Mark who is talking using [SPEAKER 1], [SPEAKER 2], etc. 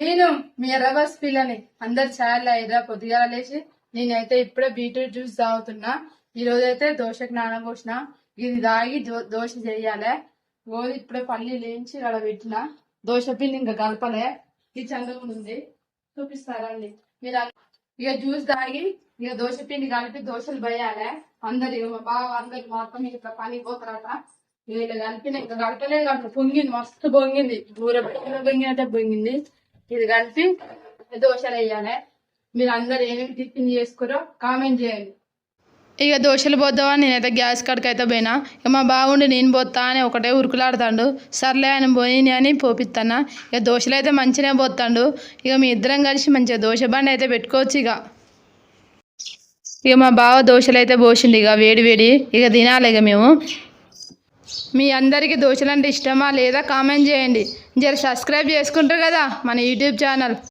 [SPEAKER 1] నేను మీ ఎర్రబస్ పిల్లని అందరు ఛాయలు అయ్యారా పొద్దుగాల లేచి నేనైతే ఇప్పుడే బీట్రూట్ జ్యూస్ తాగుతున్నా. ఈ రోజైతే దోశకు నానబోసిన. ఇది తాగి దోశ చెయ్యాలి. గోధి ఇప్పుడే పల్లి లేంచి అక్కడ పెట్టిన. దోశ పిండి ఇంకా కలపలే. ఇది చందగా ఉంది చూపిస్తారండి మీరు. ఇక జ్యూస్ తాగి ఇక దోశ పిండి కలిపి దోశలు పోయాలి. అందరు ఇక మా బావ అందరికి మొత్తం ఇట్లా పని పోతారట. వీళ్ళు కలిపిన ఇంకా కలపలే కలిపి పొంగింది, మస్తు పొంగింది. బూర పొంగినట్టే పొంగింది. ఇది కలిపి దోశలు వేయాలి. మీరు అందరు ఏమేమి టిఫిన్ చేసుకోరో కామెంట్ చేయండి.
[SPEAKER 2] ఇక దోశలు పోద్దామని నేనైతే గ్యాస్ కాడికి అయితే పోయినా. ఇక మా బావుండి నేను పోతా అని ఒకటే ఉరుకులాడుతాడు. సర్లే ఆయన పోయి అని పోపిస్తానా. ఇక దోశలు అయితే మంచిగానే పోతాడు. ఇక మీ ఇద్దరం కలిసి మంచిగా దోశ బండి అయితే పెట్టుకోవచ్చు. ఇక మా బావ దోశలు అయితే పోసిండు. ఇక వేడి వేడి ఇక తినాలి. ఇక మేము మీ అందరికీ దోశలు అంటే ఇష్టమా లేదా కామెంట్ చేయండి. జర సబ్స్క్రైబ్ చేసుకుంటారు కదా మన యూట్యూబ్ ఛానల్.